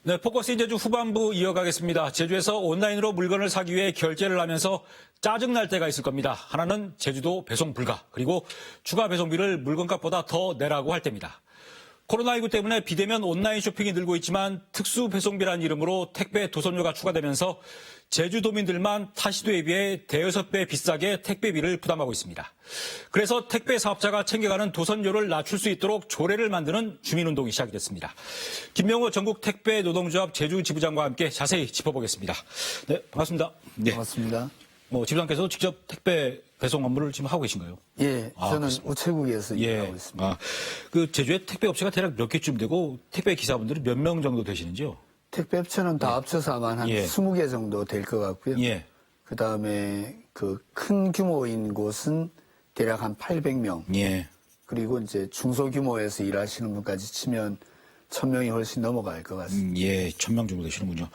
네, 포커스 제주 후반부 이어가겠습니다. 제주에서 온라인으로 물건을 사기 위해 결제를 하면서 짜증날 때가 있을 겁니다. 하나는 제주도 배송 불가, 그리고 추가 배송비를 물건값보다 더 내라고 할 때입니다. 코로나19 때문에 비대면 온라인 쇼핑이 늘고 있지만 특수 배송비라는 이름으로 택배 도선료가 추가되면서 제주도민들만 타시도에 비해 대여섯 배 비싸게 택배비를 부담하고 있습니다. 그래서 택배 사업자가 챙겨가는 도선료를 낮출 수 있도록 조례를 만드는 주민운동이 시작이 됐습니다. 김명호 전국 택배 노동조합 제주 지부장과 함께 자세히 짚어보겠습니다. 네, 반갑습니다. 네. 반갑습니다. 지부장께서도 직접 택배 배송 업무를 지금 하고 계신가요? 예, 저는 우체국에서 일하고 있습니다. 그 제주에 택배 업체가 대략 몇 개쯤 되고 택배 기사분들이 몇 명 정도 되시는지요? 택배 업체는 다 합쳐서 아마 한 20개 정도 될 것 같고요. 그다음에 그 큰 규모인 곳은 대략 한 800명. 그리고 이제 중소규모에서 일하시는 분까지 치면 1000명이 훨씬 넘어갈 것 같습니다. 1000명 정도 되시는군요.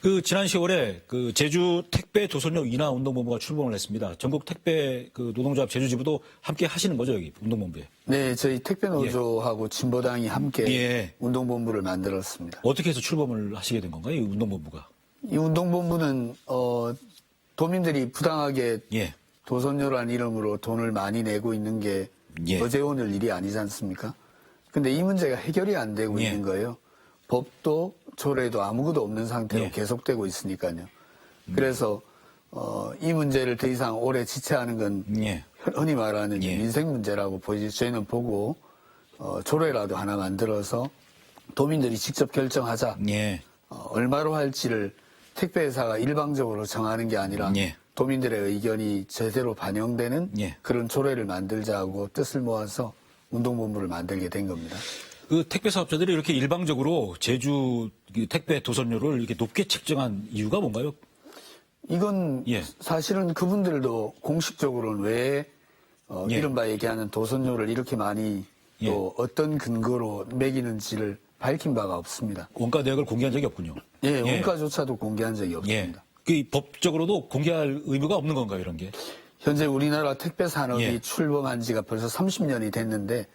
그 지난 10월에 그 제주 택배 도선료 인하 운동본부가 출범을 했습니다. 전국 택배 그 노동조합 제주지부도 함께 하시는 거죠, 여기 운동본부에? 네, 저희 택배 노조하고 진보당이 함께 운동본부를 만들었습니다. 어떻게 해서 출범을 하시게 된 건가요, 이 운동본부가? 이 운동본부는 도민들이 부당하게 도선료라는 이름으로 돈을 많이 내고 있는 게 어제 오늘 일이 아니지 않습니까? 근데 이 문제가 해결이 안 되고 있는 거예요. 법도 조례도 아무것도 없는 상태로 계속되고 있으니까요. 그래서 이 문제를 더 이상 오래 지체하는 건 흔히 말하는 민생 문제라고 저희는 보고 조례라도 하나 만들어서 도민들이 직접 결정하자. 얼마로 할지를 택배회사가 일방적으로 정하는 게 아니라 도민들의 의견이 제대로 반영되는 그런 조례를 만들자고 뜻을 모아서 운동본부를 만들게 된 겁니다. 그 택배 사업자들이 이렇게 일방적으로 제주 택배 도선료를 이렇게 높게 책정한 이유가 뭔가요? 이건 사실은 그분들도 공식적으로는 왜 이른바 얘기하는 도선료를 이렇게 많이 또 어떤 근거로 매기는지를 밝힌 바가 없습니다. 원가 내역을 공개한 적이 없군요. 원가조차도 공개한 적이 없습니다. 그 법적으로도 공개할 의무가 없는 건가요, 이런 게? 현재 우리나라 택배 산업이 출범한 지가 벌써 30년이 됐는데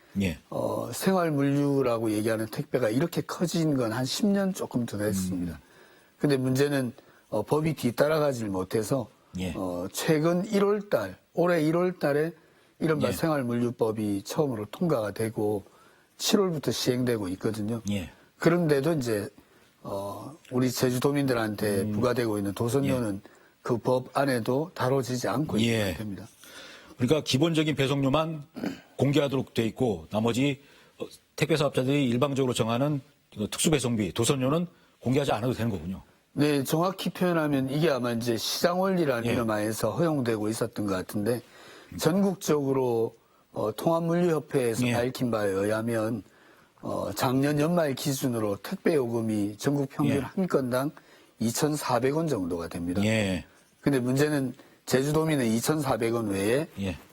생활물류라고 얘기하는 택배가 이렇게 커진 건 한 10년 조금 더 됐습니다. 근데 문제는 법이 뒤따라가질 못해서 최근 1월달 올해 1월달에 이른바 생활물류법이 처음으로 통과가 되고 7월부터 시행되고 있거든요. 그런데도 이제 우리 제주도민들한테 부과되고 있는 도선료는 그 법 안에도 다뤄지지 않고 있는 상태입니다. 그러니까 기본적인 배송료만 공개하도록 돼 있고 나머지 택배 사업자들이 일방적으로 정하는 특수배송비, 도선료는 공개하지 않아도 되는 거군요. 네, 정확히 표현하면 이게 아마 이제 시장 원리라는 이름 하에서 허용되고 있었던 것 같은데 전국적으로 통합물류협회에서 밝힌 바에 의하면 작년 연말 기준으로 택배 요금이 전국 평균 한 건당 2,400원 정도가 됩니다. 근데 문제는 제주도민은 2,400원 외에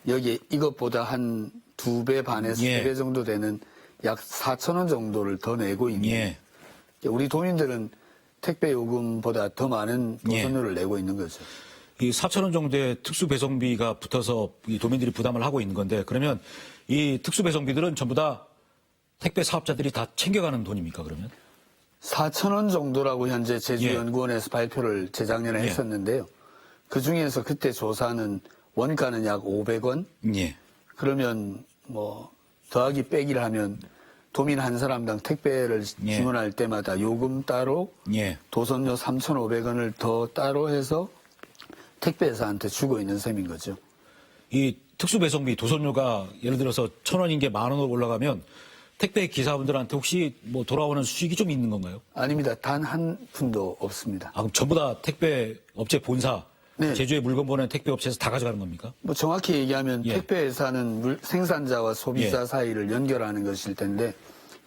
여기 이것보다 한 2배 반에서 3배 정도 되는 약 4,000원 정도를 더 내고 있는 우리 도민들은 택배 요금보다 더 많은 도선료를 내고 있는 거죠. 이 4,000원 정도의 특수배송비가 붙어서 이 도민들이 부담을 하고 있는 건데 그러면 이 특수배송비들은 전부 다 택배 사업자들이 다 챙겨가는 돈입니까, 그러면? 4,000원 정도라고 현재 제주연구원에서 발표를 재작년에 했었는데요. 그 중에서 그때 조사는 원가는 약 500원. 그러면 뭐 더하기 빼기를 하면 도민 한 사람당 택배를 주문할 때마다 요금 따로 도선료 3,500원을 더 따로 해서 택배회사한테 주고 있는 셈인 거죠. 이 특수배송비 도선료가 예를 들어서 1,000원인 게 10,000원으로 올라가면 택배 기사분들한테 혹시 뭐 돌아오는 수익이 좀 있는 건가요? 아닙니다. 단 한 푼도 없습니다. 그럼 전부 다 택배 업체 본사, 제주에 물건 보내는 택배 업체에서 다 가져가는 겁니까? 뭐 정확히 얘기하면 택배회사는 생산자와 소비자 사이를 연결하는 것일 텐데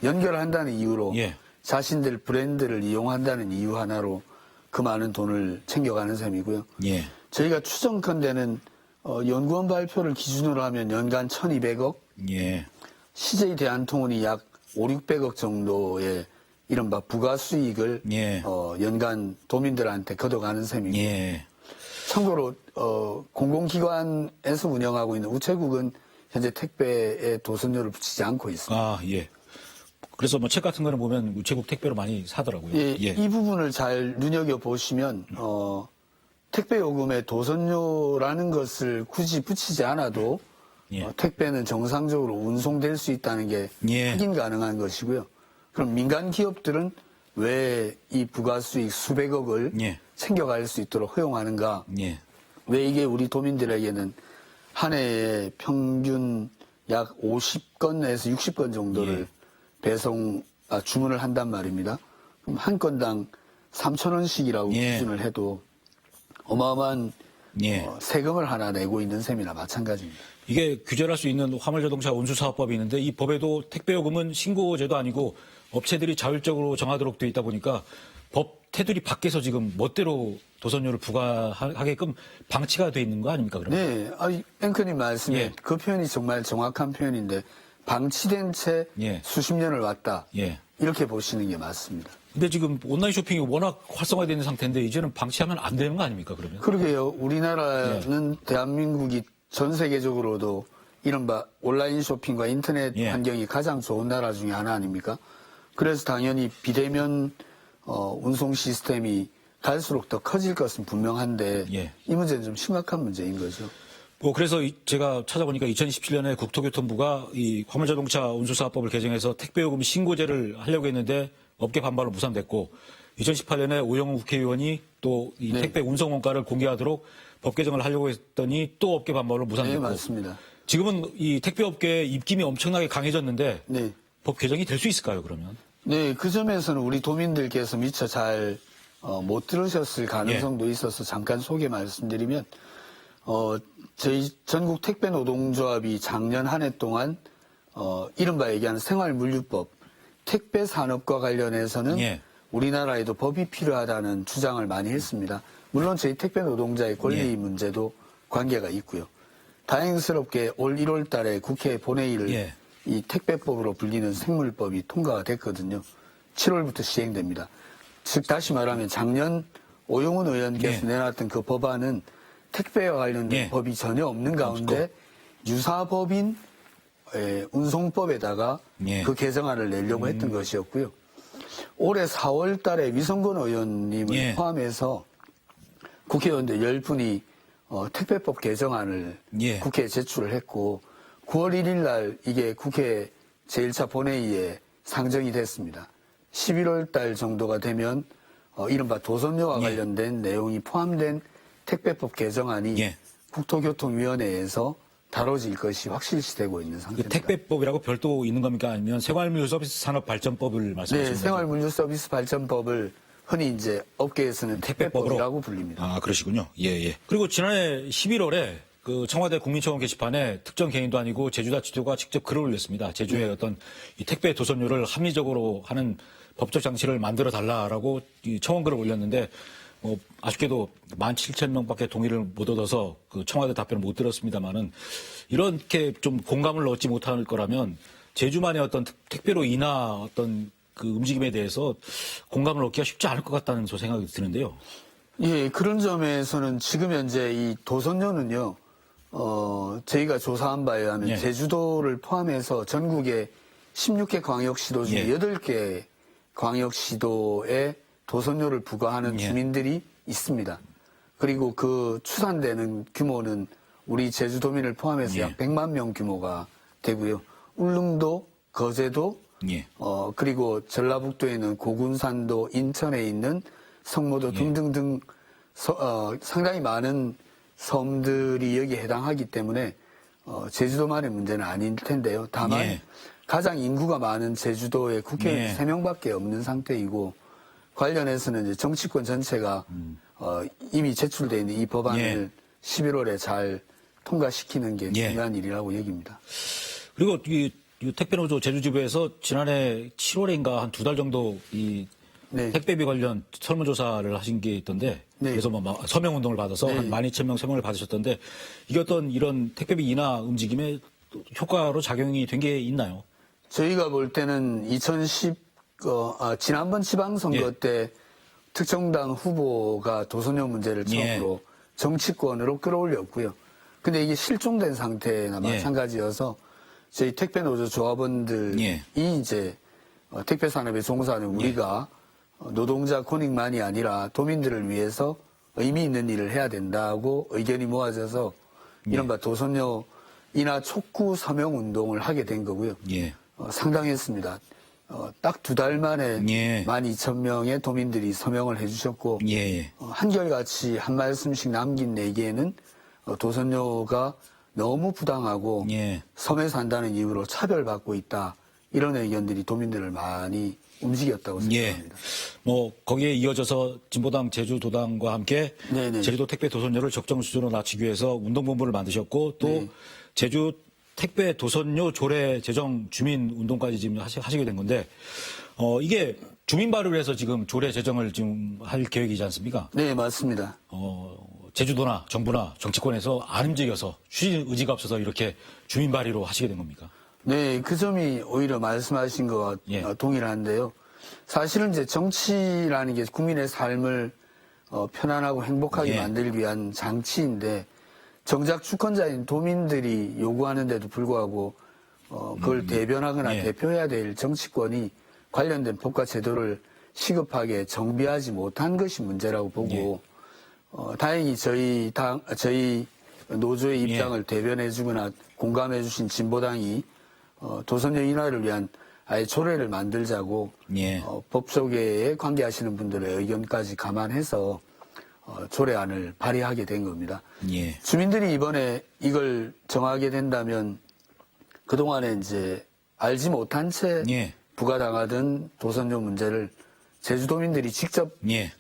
연결한다는 이유로 자신들 브랜드를 이용한다는 이유 하나로 그 많은 돈을 챙겨가는 셈이고요. 저희가 추정컨대는 연구원 발표를 기준으로 하면 연간 1,200억, CJ 대한통운이 약 5, 600억 정도의 이른바 부가수익을 연간 도민들한테 걷어가는 셈입니다. 참고로 공공기관에서 운영하고 있는 우체국은 현재 택배에 도선료를 붙이지 않고 있습니다. 그래서 뭐 책 같은 거는 보면 우체국 택배로 많이 사더라고요. 예, 이 부분을 잘 눈여겨보시면, 택배 요금에 도선료라는 것을 굳이 붙이지 않아도 예. 택배는 정상적으로 운송될 수 있다는 게 예. 확인 가능한 것이고요. 그럼 민간 기업들은 왜 이 부가수익 수백억을 예. 챙겨갈 수 있도록 허용하는가? 예. 왜 이게 우리 도민들에게는 한 해에 평균 약 50건에서 60건 정도를 주문을 한단 말입니다. 그럼 한 건당 3,000원씩이라고 예. 기준을 해도 어마어마한 예. 세금을 하나 내고 있는 셈이나 마찬가지입니다. 이게 규제를 할 수 있는 화물자동차 운수사업법이 있는데 이 법에도 택배요금은 신고제도 아니고 업체들이 자율적으로 정하도록 되어 있다 보니까 법 테두리 밖에서 지금 멋대로 도선료를 부과하게끔 방치가 돼 있는 거 아닙니까? 그러면? 네, 앵커님 말씀에 예. 그 표현이 정말 정확한 표현인데 방치된 채 예. 수십 년을 왔다. 예. 이렇게 보시는 게 맞습니다. 근데 지금 온라인 쇼핑이 워낙 활성화되어 있는 상태인데 이제는 방치하면 안 되는 거 아닙니까? 그러면? 그러게요. 우리나라는 대한민국이 전 세계적으로도 이른바 온라인 쇼핑과 인터넷 예. 환경이 가장 좋은 나라 중에 하나 아닙니까? 그래서 당연히 비대면 운송 시스템이 갈수록 더 커질 것은 분명한데 예. 이 문제는 좀 심각한 문제인 거죠. 그래서 제가 찾아보니까 2017년에 국토교통부가 이 화물자동차 운수사업법을 개정해서 택배요금 신고제를 하려고 했는데 업계 반발로 무산됐고 2018년에 오영훈 국회의원이 또 이 네. 택배 운송 원가를 공개하도록 법 개정을 하려고 했더니 또 업계 반발로 네, 무산됐고 맞습니다. 지금은 이 택배업계의 입김이 엄청나게 강해졌는데 네. 법 개정이 될 수 있을까요, 그러면? 네, 그 점에서는 우리 도민들께서 미처 잘 못 들으셨을 가능성도 있어서 잠깐 소개 말씀드리면 저희 전국 택배 노동조합이 작년 한 해 동안 이른바 얘기하는 생활물류법 택배 산업과 관련해서는 예. 우리나라에도 법이 필요하다는 주장을 많이 했습니다. 물론 저희 택배 노동자의 권리 예. 문제도 관계가 있고요. 다행스럽게 올 1월 달에 국회 본회의를 예. 이 택배법으로 불리는 생물법이 통과가 됐거든요. 7월부터 시행됩니다. 즉 다시 말하면 작년 오영훈 의원께서 예. 내놨던 그 법안은 택배와 관련된 예. 법이 전혀 없는 가운데 유사법인 운송법에다가 예. 그 개정안을 내려고 했던 것이었고요. 올해 4월 달에 위성건 의원님을 예. 포함해서 국회의원들 10분이 택배법 개정안을 예. 국회에 제출을 했고 9월 1일 날 이게 국회 제1차 본회의에 상정이 됐습니다. 11월 달 정도가 되면 이른바 도선료와 예. 관련된 내용이 포함된 택배법 개정안이 예. 국토교통위원회에서 다뤄질 것이 확실시되고 있는 그 상태입니다. 택배법이라고 별도 있는 겁니까? 아니면 생활물류 서비스 산업 발전법을 말씀하시는 네, 거죠? 생활물류 서비스 발전법을 흔히 이제 업계에서는 택배법이라고 부릅니다. 아, 그러시군요. 예, 예. 그리고 지난해 11월에 그 청와대 국민청원 게시판에 특정 개인도 아니고 제주다치도가 직접 글을 올렸습니다. 제주의 어떤 이 택배 도선료를 합리적으로 하는 법적 장치를 만들어 달라라고 이 청원글을 올렸는데 아쉽게도 17,000명밖에 동의를 못 얻어서 그 청와대 답변을 못 들었습니다만은 이렇게 좀 공감을 얻지 못할 거라면 제주만의 어떤 택배로 인하 어떤 그 움직임에 대해서 공감을 얻기가 쉽지 않을 것 같다는 저 생각이 드는데요. 예, 그런 점에서는 지금 현재 이 도선료는요, 저희가 조사한 바에 의하면 예. 제주도를 포함해서 전국의 16개 광역시도 중에 예. 8개 광역시도에 도선료를 부과하는 예. 주민들이 있습니다. 그리고 그 추산되는 규모는 우리 제주도민을 포함해서 예. 약 100만 명 규모가 되고요. 울릉도, 거제도, 예. 그리고 전라북도에 있는 고군산도, 인천에 있는 성모도 등등등 상당히 많은 섬들이 여기에 해당하기 때문에 제주도만의 문제는 아닐 텐데요. 다만 예. 가장 인구가 많은 제주도에 국회의원 예. 3명밖에 없는 상태이고 관련해서는 이제 정치권 전체가 이미 제출되어 있는 이 법안을 11월에 잘 통과시키는 게 예. 중요한 일이라고 여깁니다. 그리고 이 택배노조 제주지부에서 지난해 7월인가 한 2달 정도 이 네. 택배비 관련 설문조사를 하신 게 있던데 네. 그래서 서명운동을 받아서 네. 한 12,000명 서명을 받으셨던데 이게 어떤 이런 택배비 인하 움직임에 효과로 작용이 된 게 있나요? 저희가 볼 때는 지난번 지방선거 예. 때 특정당 후보가 도선료 문제를 처음으로 정치권으로 끌어올렸고요. 근데 이게 실종된 상태나 예. 마찬가지여서 저희 택배노조 조합원들이 예. 이제 택배 산업에 종사하는 우리가 노동자 권익만이 아니라 도민들을 위해서 의미 있는 일을 해야 된다고 의견이 모아져서 이른바 도선료이나 촉구 서명 운동을 하게 된 거고요. 상당했습니다. 딱 2달 만에 12,000명의 도민들이 서명을 해주셨고 한결같이 한 말씀씩 남긴 내기에는 도선료가 너무 부당하고 섬에서 한다는 이유로 차별받고 있다. 이런 의견들이 도민들을 많이 움직였다고 생각합니다. 뭐 거기에 이어져서 진보당 제주도당과 함께 제주도 택배 도선료를 적정 수준으로 낮추기 위해서 운동본부를 만드셨고 또 제주 택배 도선료 조례 제정 주민 운동까지 지금 하시게 된 건데 이게 주민 발의를 해서 지금 조례 제정을 지금 할 계획이지 않습니까? 네, 맞습니다. 제주도나 정부나 정치권에서 안 움직여서 추진 의지가 없어서 이렇게 주민 발의로 하시게 된 겁니까? 네, 그 점이 오히려 말씀하신 것과 동일한데요. 사실은 이제 정치라는 게 국민의 삶을 편안하고 행복하게 만들기 위한 장치인데 정작 주권자인 도민들이 요구하는데도 불구하고 그걸 대변하거나 대표해야 될 정치권이 관련된 법과 제도를 시급하게 정비하지 못한 것이 문제라고 보고 다행히 저희 노조의 입장을 대변해주거나 공감해주신 진보당이 도선료 인하를 위한 아예 조례를 만들자고 법조계에 관계하시는 분들의 의견까지 감안해서 조례안을 발의하게 된 겁니다. 주민들이 이번에 이걸 정하게 된다면 그동안에 이제 알지 못한 채 부과당하던 도선료 문제를 제주도민들이 직접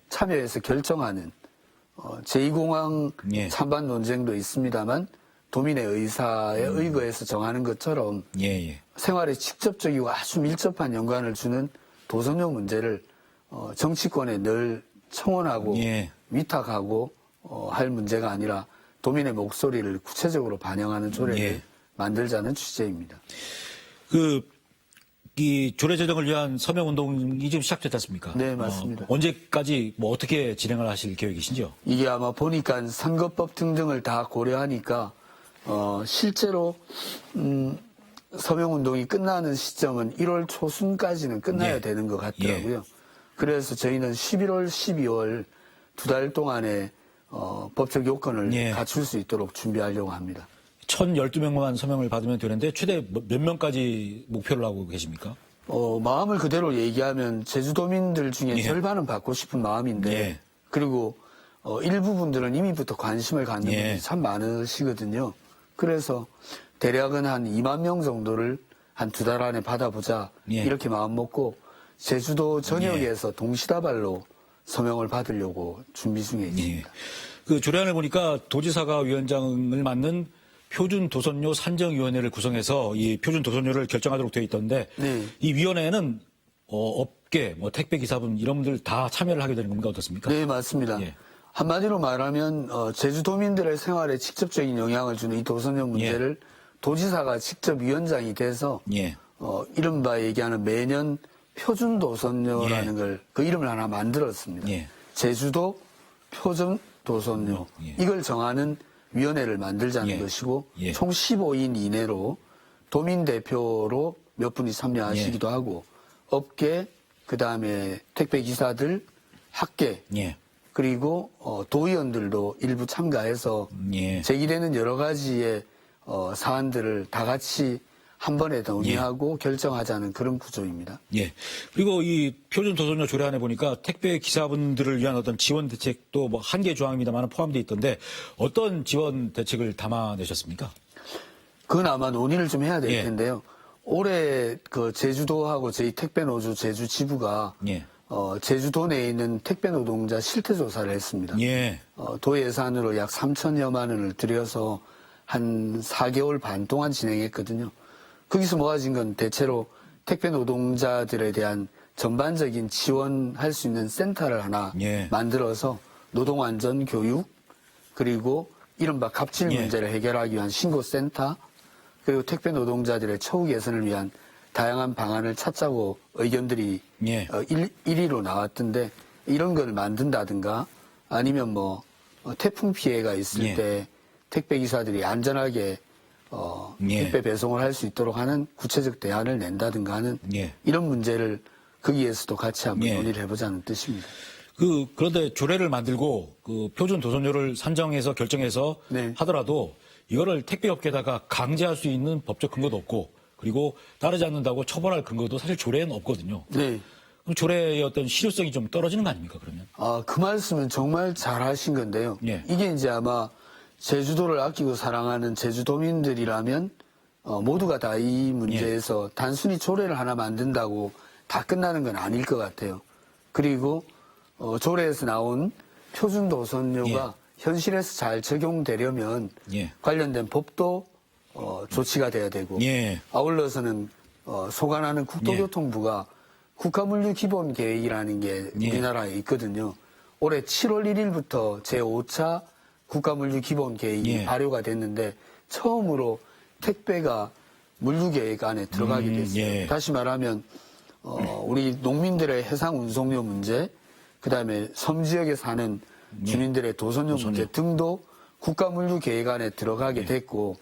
참여해서 결정하는 제2공항 찬반 논쟁도 있습니다만 도민의 의사에 의거해서 정하는 것처럼 생활에 직접적이고 아주 밀접한 연관을 주는 도선료 문제를 정치권에 늘 청원하고 위탁하고 할 문제가 아니라 도민의 목소리를 구체적으로 반영하는 조례를 만들자는 취지입니다. 이 조례 제정을 위한 서명 운동이 지금 시작됐지 않습니까? 네, 맞습니다. 언제까지 뭐 어떻게 진행을 하실 계획이신지요? 이게 아마 보니까 선거법 등등을 다 고려하니까 실제로 서명 운동이 끝나는 시점은 1월 초순까지는 끝나야 되는 것 같더라고요. 그래서 저희는 11월, 12월 2달 동안에 법적 요건을 갖출 수 있도록 준비하려고 합니다. 1,012명만 서명을 받으면 되는데 최대 몇 명까지 목표를 하고 계십니까? 마음을 그대로 얘기하면 제주도민들 중에 절반은 받고 싶은 마음인데 그리고 일부 분들은 이미부터 관심을 갖는 분들이 참 많으시거든요. 그래서 대략은 한 2만 명 정도를 한 2달 안에 받아보자 이렇게 마음 먹고 제주도 전역에서 동시다발로 서명을 받으려고 준비 중에 있습니다. 그 조례안을 보니까 도지사가 위원장을 맡는 표준 도선료 산정위원회를 구성해서 이 표준 도선료를 결정하도록 되어 있던데 이 위원회는 업계, 뭐 택배 기사분 이런 분들 다 참여를 하게 되는 겁니까? 어떻습니까? 네, 맞습니다. 한마디로 말하면 제주도민들의 생활에 직접적인 영향을 주는 이 도선료 문제를 도지사가 직접 위원장이 돼서 이른바 얘기하는 매년 표준 도선료라는 걸 그 이름을 하나 만들었습니다. 제주도 표준 도선료 이걸 정하는 위원회를 만들자는 것이고 총 15인 이내로 도민 대표로 몇 분이 참여하시기도 하고 업계 그다음에 택배 기사들 학계 그리고 도의원들도 일부 참가해서 제기되는 여러 가지의 사안들을 다 같이 한 번에 논의하고 결정하자는 그런 구조입니다. 그리고 이 표준 도선료 조례안에 보니까 택배 기사분들을 위한 어떤 지원 대책도 뭐 한 개 조항입니다만 포함되어 있던데 어떤 지원 대책을 담아내셨습니까? 그건 아마 논의를 좀 해야 될 텐데요. 올해 그 제주도하고 저희 택배 노조 제주 지부가 제주도 내에 있는 택배 노동자 실태 조사를 했습니다. 도 예산으로 약 3천여만 원을 들여서 한 4개월 반 동안 진행했거든요. 거기서 모아진 건 대체로 택배 노동자들에 대한 전반적인 지원할 수 있는 센터를 하나 만들어서 노동안전 교육 그리고 이른바 갑질 문제를 해결하기 위한 신고센터 그리고 택배 노동자들의 처우 개선을 위한 다양한 방안을 찾자고 의견들이 1위로 나왔던데 이런 걸 만든다든가 아니면 뭐 태풍 피해가 있을 때 택배 기사들이 안전하게 택배 배송을 할 수 있도록 하는 구체적 대안을 낸다든가 하는 예. 이런 문제를 거기에서도 같이 한번 예. 논의를 해보자는 뜻입니다. 그런데 조례를 만들고 그 표준 도선료를 산정해서 결정해서 네. 하더라도 이거를 택배업계에다가 강제할 수 있는 법적 근거도 없고 그리고 따르지 않는다고 처벌할 근거도 사실 조례에는 없거든요. 네. 그럼 조례의 어떤 실효성이 좀 떨어지는 거 아닙니까, 그러면? 그 말씀은 정말 잘 하신 건데요. 예. 이게 이제 아마 제주도를 아끼고 사랑하는 제주도민들이라면 모두가 다 이 문제에서 단순히 조례를 하나 만든다고 다 끝나는 건 아닐 것 같아요. 그리고 조례에서 나온 표준 도선료가 현실에서 잘 적용되려면 관련된 법도 조치가 돼야 되고 아울러서는 소관하는 국토교통부가 국가물류기본계획이라는 게 우리나라에 있거든요. 올해 7월 1일부터 제5차 국가물류기본계획이 발효가 됐는데 처음으로 택배가 물류계획 안에 들어가게 됐어요. 다시 말하면 우리 농민들의 해상 운송료 문제, 그다음에 섬 지역에 사는 주민들의 도선료 문제 등도 국가물류계획 안에 들어가게 됐고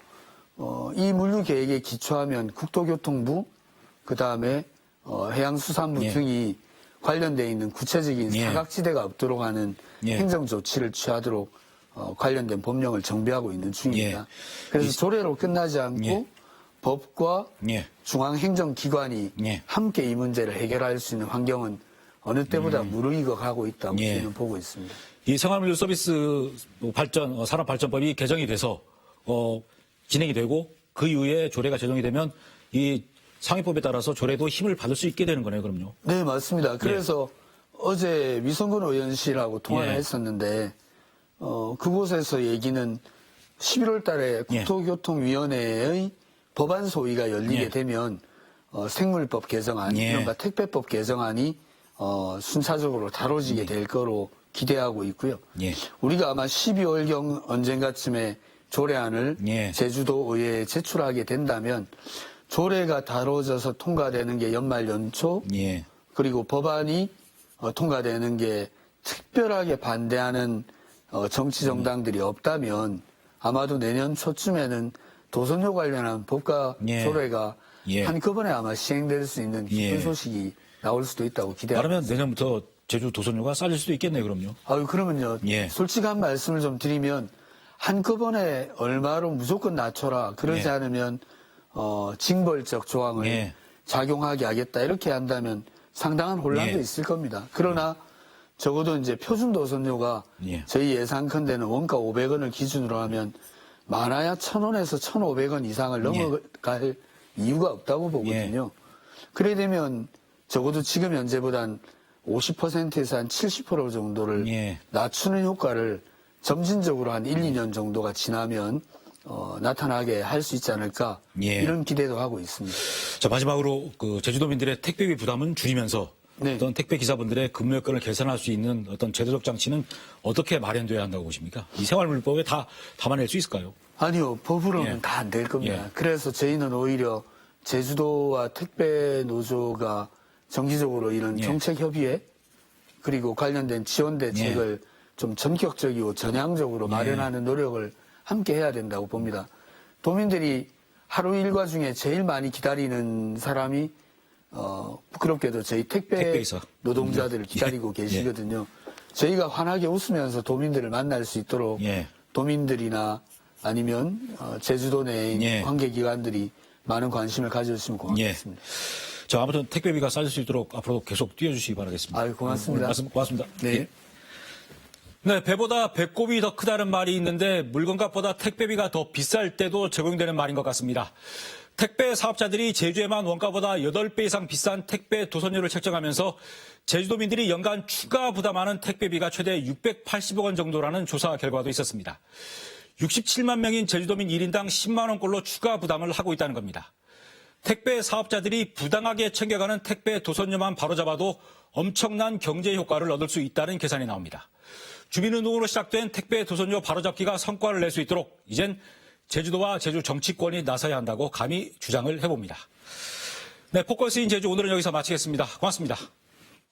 이 물류계획에 기초하면 국토교통부, 그다음에 해양수산부 등이 관련돼 있는 구체적인 사각지대가 없도록 하는 행정조치를 취하도록 관련된 법령을 정비하고 있는 중입니다. 그래서 조례로 끝나지 않고 법과 중앙행정기관이 함께 이 문제를 해결할 수 있는 환경은 어느 때보다 무르익어 가고 있다고 저는 보고 있습니다. 이 생활물류 서비스 발전, 산업발전법이 개정이 돼서 진행이 되고 그 이후에 조례가 제정이 되면 이 상위법에 따라서 조례도 힘을 받을 수 있게 되는 거네요, 그럼요. 네, 맞습니다. 그래서 어제 위성근 의원실하고 통화를 했었는데 그곳에서 얘기는 11월 달에 국토교통위원회의 법안 소위가 열리게 되면 생물법 개정안, 이른바 택배법 개정안이 순차적으로 다뤄지게 될 거로 기대하고 있고요. 우리가 아마 12월경 언젠가쯤에 조례안을 제주도 의회에 제출하게 된다면 조례가 다뤄져서 통과되는 게 연말 연초, 그리고 법안이 통과되는 게 특별하게 반대하는 정치 정당들이 없다면 아마도 내년 초쯤에는 도선료 관련한 법과 조례가 한꺼번에 아마 시행될 수 있는 기쁜 소식이 나올 수도 있다고 기대합니다. 말하면 내년부터 제주 도선료가 싸질 수도 있겠네요, 그럼요. 그러면요. 솔직한 말씀을 좀 드리면 한꺼번에 얼마로 무조건 낮춰라. 그러지 않으면 징벌적 조항을 작용하게 하겠다. 이렇게 한다면 상당한 혼란도 있을 겁니다. 그러나 적어도 이제 표준 도선료가 저희 예상컨대는 원가 500원을 기준으로 하면 많아야 1,000원에서 1,500원 이상을 넘어갈 이유가 없다고 보거든요. 그래 되면 적어도 지금 현재보단 50%에서 한 70% 정도를 낮추는 효과를 점진적으로 한 1, 2년 정도가 지나면 나타나게 할 수 있지 않을까 이런 기대도 하고 있습니다. 자, 마지막으로 그 제주도민들의 택배비 부담은 줄이면서 어떤 택배 기사분들의 근무 여건을 개선할 수 있는 어떤 제도적 장치는 어떻게 마련돼야 한다고 보십니까? 이 생활물법에 다 담아낼 수 있을까요? 아니요, 법으로는 다 안 될 겁니다. 그래서 저희는 오히려 제주도와 택배 노조가 정기적으로 이런 정책 협의회 그리고 관련된 지원 대책을 좀 전격적이고 전향적으로 마련하는 노력을 함께 해야 된다고 봅니다. 도민들이 하루 일과 중에 제일 많이 기다리는 사람이 부끄럽게도 저희 택배 노동자들을 기다리고 계시거든요. 저희가 환하게 웃으면서 도민들을 만날 수 있도록 도민들이나 아니면 제주도 내의 관계기관들이 많은 관심을 가져주시면 고맙겠습니다. 자, 아무튼 택배비가 싸질 수 있도록 앞으로 계속 뛰어주시기 바라겠습니다. 고맙습니다. 말씀 고맙습니다. 네. 네, 배보다 배꼽이 더 크다는 말이 있는데 물건값보다 택배비가 더 비쌀 때도 적용되는 말인 것 같습니다. 택배 사업자들이 제주에만 원가보다 8배 이상 비싼 택배 도선료를 책정하면서 제주도민들이 연간 추가 부담하는 택배비가 최대 680억 원 정도라는 조사 결과도 있었습니다. 67만 명인 제주도민 1인당 10만 원꼴로 추가 부담을 하고 있다는 겁니다. 택배 사업자들이 부당하게 챙겨가는 택배 도선료만 바로잡아도 엄청난 경제 효과를 얻을 수 있다는 계산이 나옵니다. 주민운동으로 시작된 택배 도선료 바로잡기가 성과를 낼 수 있도록 이젠 제주도와 제주 정치권이 나서야 한다고 감히 주장을 해봅니다. 네, 포커스인 제주 오늘은 여기서 마치겠습니다. 고맙습니다.